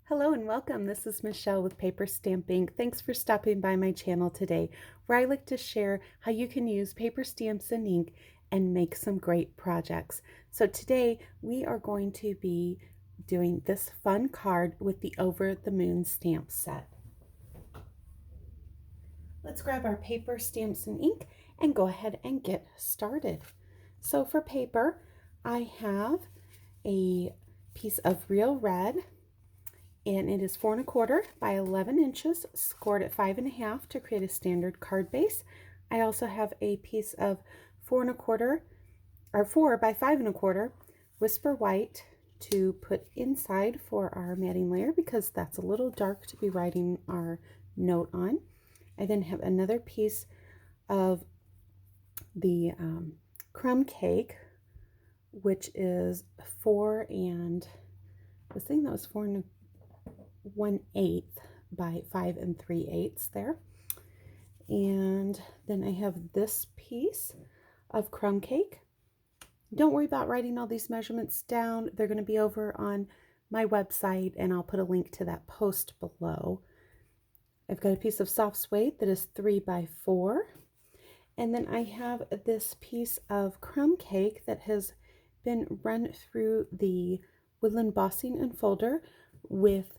Hello and welcome. This is Michelle with PaperStampInk. Thanks for stopping by my channel today, where I like to share how you can use paper stamps and ink and make some great projects. So today we are going to be doing this fun card with the Over the Moon stamp set. Let's grab our paper, stamps, and ink and go ahead and get started. So for paper, I have a piece of real red, and it is 4 1/4 by 11 inches, scored at 5 1/2 to create a standard card base. I also have a piece of 4 1/4 or 4 by 5 1/4 whisper white to put inside for our matting layer because that's a little dark to be writing our note on. I then have another piece of the crumb cake, which is 4 and I was thinking that was 4 1/8 by 5 3/8 there. And then I have this piece of crumb cake. Don't worry about writing all these measurements down. They're going to be over on my website, and I'll put a link to that post below. I've got a piece of soft suede that is 3 by 4. And then I have this piece of crumb cake that has been run through the woodland embossing enfolder with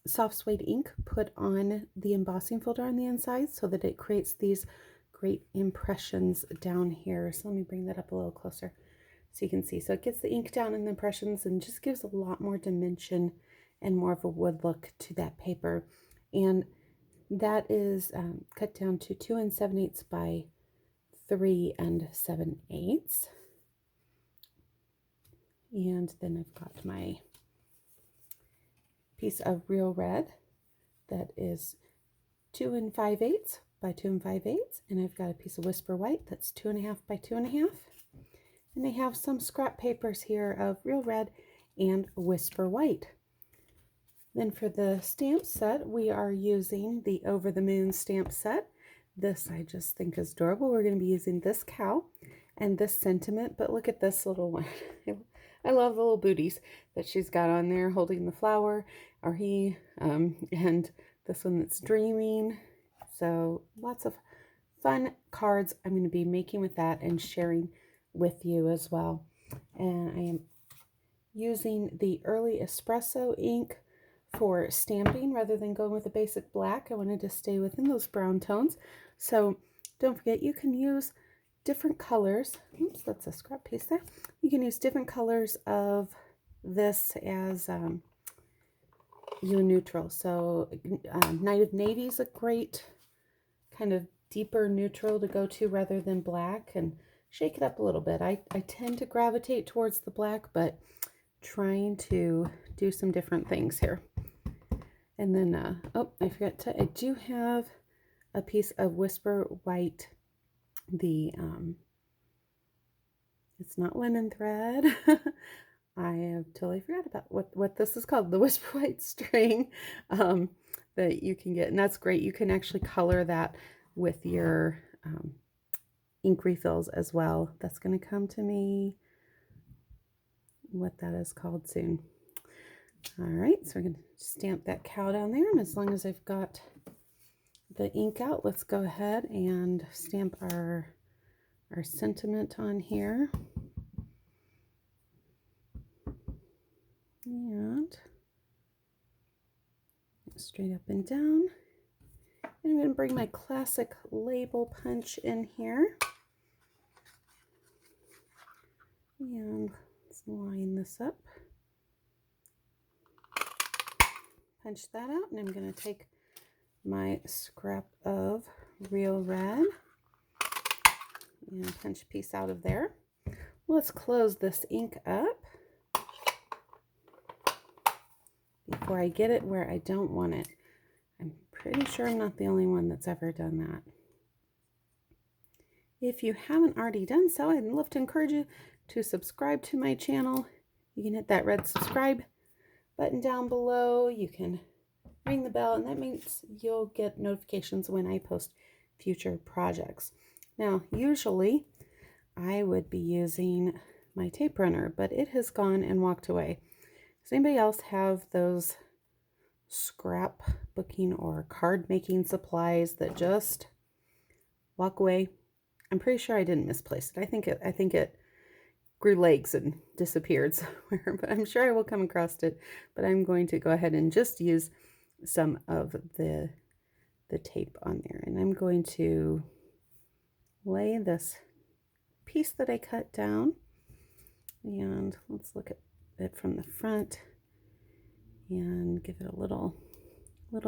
soft suede ink put on the embossing folder on the inside so that it creates these great impressions down here. So let me bring that up a little closer so you can see. So it gets the ink down in the impressions and just gives a lot more dimension and more of a wood look to that paper. And that is cut down to 2 7/8 by 3 7/8. And then I've got my piece of real red that is 2 5/8 by 2 5/8, and I've got a piece of whisper white that's 2 1/2 by 2 1/2, and I have some scrap papers here of real red and whisper white. Then for the stamp set, we are using the Over the Moon stamp set. This I just think is adorable. We're going to be using this cow and this sentiment, but look at this little one. I love the little booties that she's got on there holding the flower, or he, and this one that's dreaming. So lots of fun cards I'm going to be making with that and sharing with you as well. And I am using the Early Espresso ink for stamping rather than going with a basic black. I wanted to stay within those brown tones. So don't forget, you can use different colors. Oops, that's a scrap piece there. You can use different colors of this as your neutral. So Night of Navy is a great kind of deeper neutral to go to rather than black, and shake it up a little bit. I tend to gravitate towards the black, but trying to do some different things here. And then, oh, I forgot to, I do have a piece of whisper white. It's not linen thread. I have totally forgot about what this is called, the whisper white string that you can get, and that's great. You can actually color that with your ink refills as well. That's going to come to me what that is called soon. All right, so we're going to stamp that cow down there, and as long as I've got the ink out, let's go ahead and stamp our sentiment on here. And straight up and down. And I'm going to bring my classic label punch in here. And let's line this up. Punch that out, and I'm going to take my scrap of real red and punch a piece out of there. Let's close this ink up before I get it where I don't want it. I'm pretty sure I'm not the only one that's ever done that. If you haven't already done so, I'd love to encourage you to subscribe to my channel. You can hit that red subscribe button down below. You can ring the bell, and that means you'll get notifications when I post future projects. Now, usually I would be using my tape runner, but it has gone and walked away. Does anybody else have those scrapbooking or card making supplies that just walk away. I'm pretty sure I didn't misplace it. I think it grew legs and disappeared somewhere, but I'm sure I will come across it. But I'm going to go ahead and just use some of the tape on there, and I'm going to lay this piece that I cut down, and let's look at it from the front and give it a little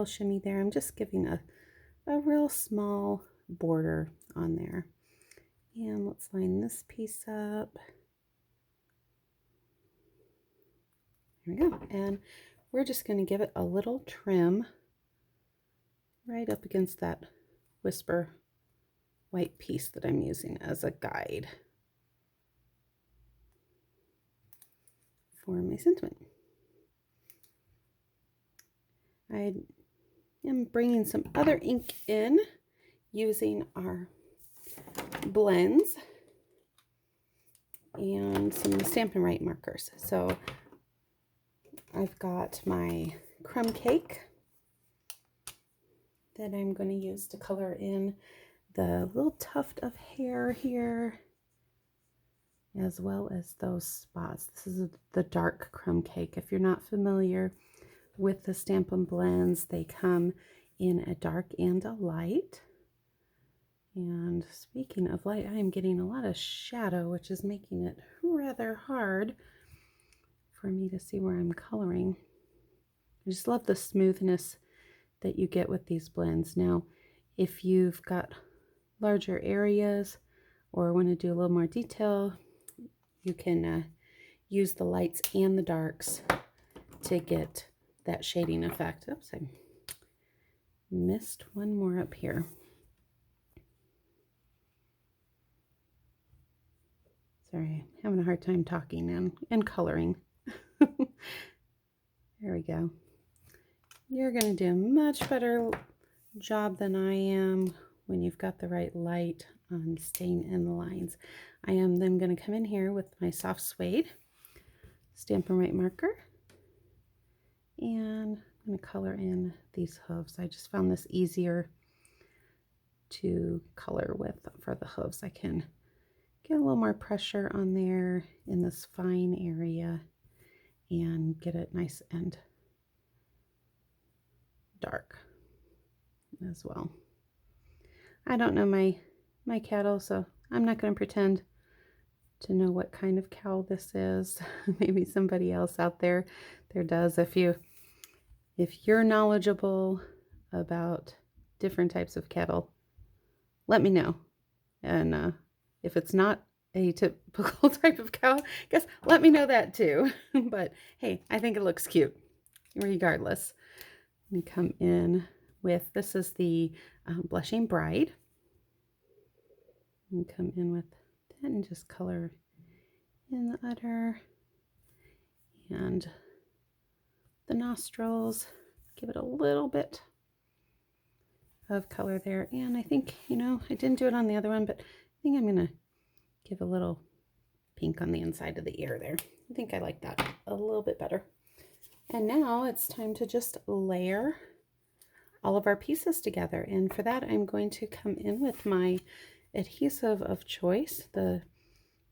shimmy there. I'm just giving a real small border on there. And let's line this piece up. There we go. And we're just going to give it a little trim right up against that whisper white piece that I'm using as a guide for my sentiment. I am bringing some other ink in using our blends and some Stampin' Up markers. So I've got my crumb cake that I'm going to use to color in the little tuft of hair here, as well as those spots. This is the dark crumb cake. If you're not familiar with the Stampin' blends, they come in a dark and a light. And speaking of light, I am getting a lot of shadow, which is making it rather hard for me to see where I'm coloring. I just love the smoothness that you get with these blends. Now, if you've got larger areas or want to do a little more detail, you can use the lights and the darks to get that shading effect. Oops, I missed one more up here. Sorry, I'm having a hard time talking and coloring. There we go. You're going to do a much better job than I am when you've got the right light on staying in the lines. I am then going to come in here with my soft suede Stampin' Up marker, and I'm going to color in these hooves. I just found this easier to color with for the hooves. I can get a little more pressure on there in this fine area and get it nice and dark as well. I don't know my cattle, so I'm not going to pretend to know what kind of cow this is. Maybe somebody else out there does. If you're knowledgeable about different types of cattle, let me know. And if it's not a typical type of cow, I guess let me know that too. But hey, I think it looks cute regardless. We come in with, this is the Blushing Bride. And come in with that and just color in the udder and the nostrils. Give it a little bit of color there. And I think, I didn't do it on the other one, but I think I'm going to give a little pink on the inside of the ear there. I think I like that a little bit better. And now it's time to just layer all of our pieces together. And for that, I'm going to come in with my adhesive of choice, the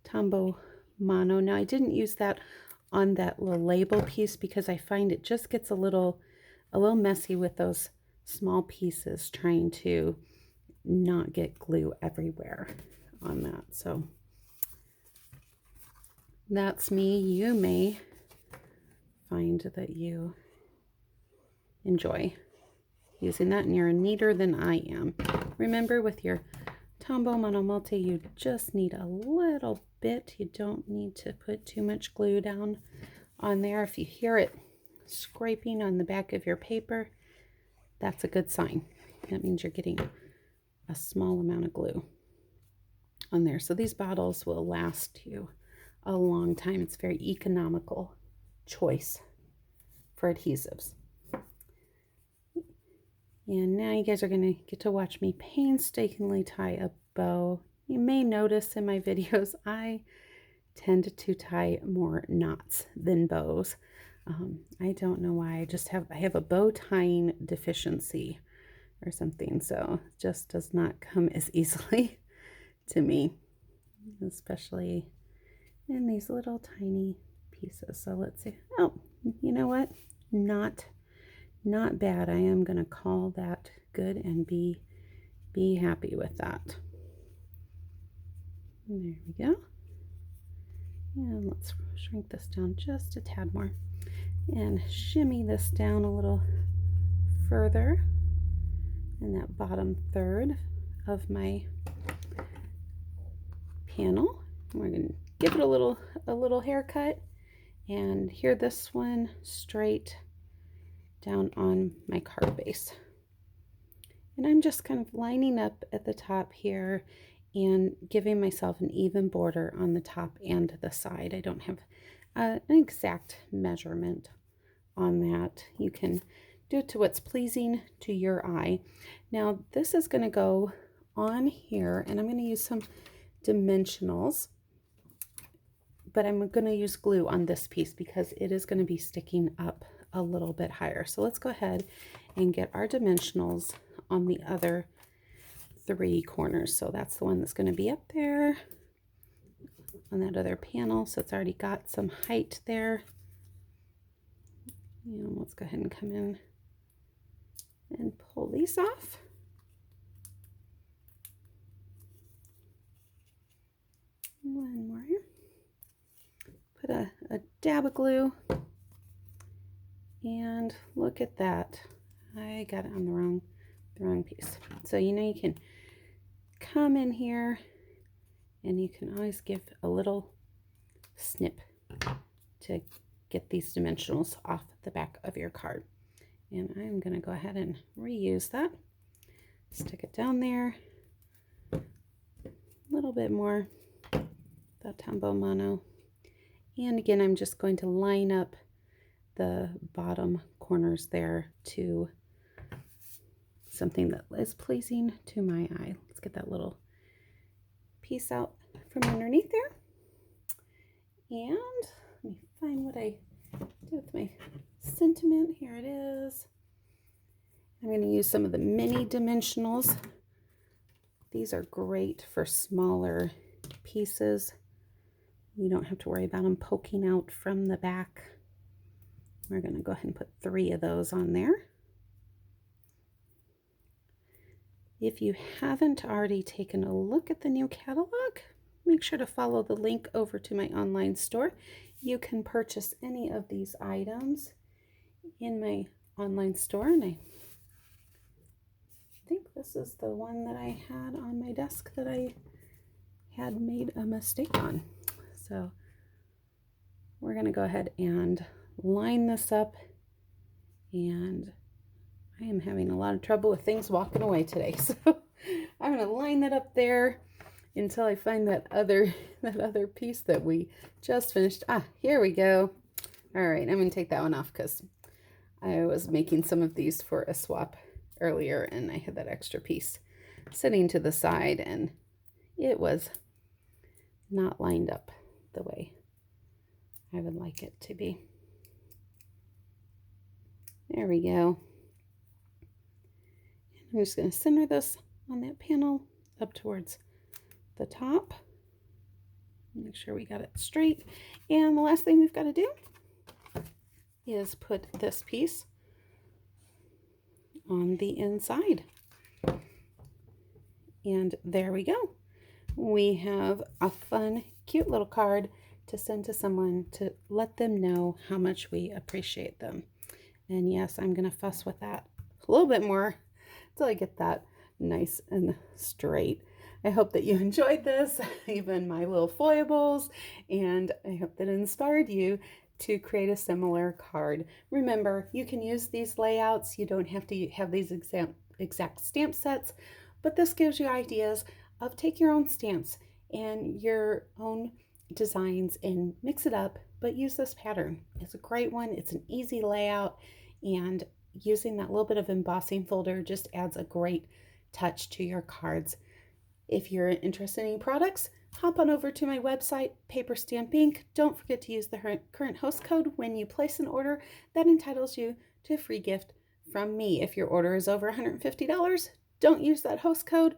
Tombow Mono. Now, I didn't use that on that little label piece because I find it just gets a little messy with those small pieces trying to not get glue everywhere on that. So that's me. You may find that you enjoy using that and you're neater than I am. Remember, with your Tombow Mono Multi, you just need a little bit. You don't need to put too much glue down on there. If you hear it scraping on the back of your paper, that's a good sign. That means you're getting a small amount of glue on there. So these bottles will last you a long time. It's a very economical choice for adhesives. And now you guys are going to get to watch me painstakingly tie a bow. You may notice in my videos I tend to tie more knots than bows. I don't know why. I have a bow tying deficiency or something, so it just does not come as easily to me, especially in these little tiny pieces. So let's see. Oh, you know what? Not bad. I am going to call that good and be happy with that. And there we go. And let's shrink this down just a tad more and shimmy this down a little further in that bottom third of my panel. We're going to give it a little haircut and here this one straight down on my card base. And I'm just kind of lining up at the top here and giving myself an even border on the top and the side. I don't have an exact measurement on that. You can do it to what's pleasing to your eye. Now this is going to go on here and I'm going to use some dimensionals, but I'm going to use glue on this piece because it is going to be sticking up a little bit higher. So let's go ahead and get our dimensionals on the other 3 corners. So that's the one that's going to be up there on that other panel. So it's already got some height there. And let's go ahead and come in and pull these off. One more here. Put a dab of glue. And look at that. I got it on the wrong piece. So you know you can come in here and you can always give a little snip to get these dimensionals off the back of your card. And I'm going to go ahead and reuse that. Stick it down there. A little bit more. That Tombow Mono. And again, I'm just going to line up the bottom corners there to something that is pleasing to my eye. Let's get that little piece out from underneath there. And let me find what I do with my sentiment. Here it is. I'm going to use some of the mini dimensionals. These are great for smaller pieces. You don't have to worry about them poking out from the back. We're going to go ahead and put 3 of those on there. If you haven't already taken a look at the new catalog, make sure to follow the link over to my online store. You can purchase any of these items in my online store, and I think this is the one that I had on my desk that I had made a mistake on. So we're going to go ahead and line this up, and I am having a lot of trouble with things walking away today, so I'm going to line that up there until I find that other piece that we just finished. Here we go. All right, I'm going to take that one off because I was making some of these for a swap earlier and I had that extra piece sitting to the side and it was not lined up the way I would like it to be. There we go. I'm just going to center this on that panel up towards the top. Make sure we got it straight. And the last thing we've got to do is put this piece on the inside. And there we go. We have a fun, cute little card to send to someone to let them know how much we appreciate them. And yes, I'm going to fuss with that a little bit more until I get that nice and straight. I hope that you enjoyed this, even my little foibles, and I hope that it inspired you to create a similar card. Remember, you can use these layouts. You don't have to have these exact stamp sets, but this gives you ideas of take your own stamps and your own designs and mix it up, but use this pattern. It's a great one. It's an easy layout, and using that little bit of embossing folder just adds a great touch to your cards. If you're interested in any products, hop on over to my website, PaperStampInk. Don't forget to use the current host code when you place an order. That entitles you to a free gift from me. If your order is over $150, don't use that host code.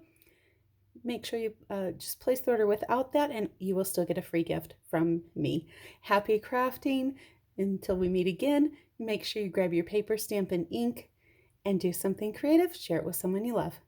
Make sure you just place the order without that, and you will still get a free gift from me. Happy crafting. Until we meet again, make sure you grab your paper, stamp, and ink, and do something creative. Share it with someone you love.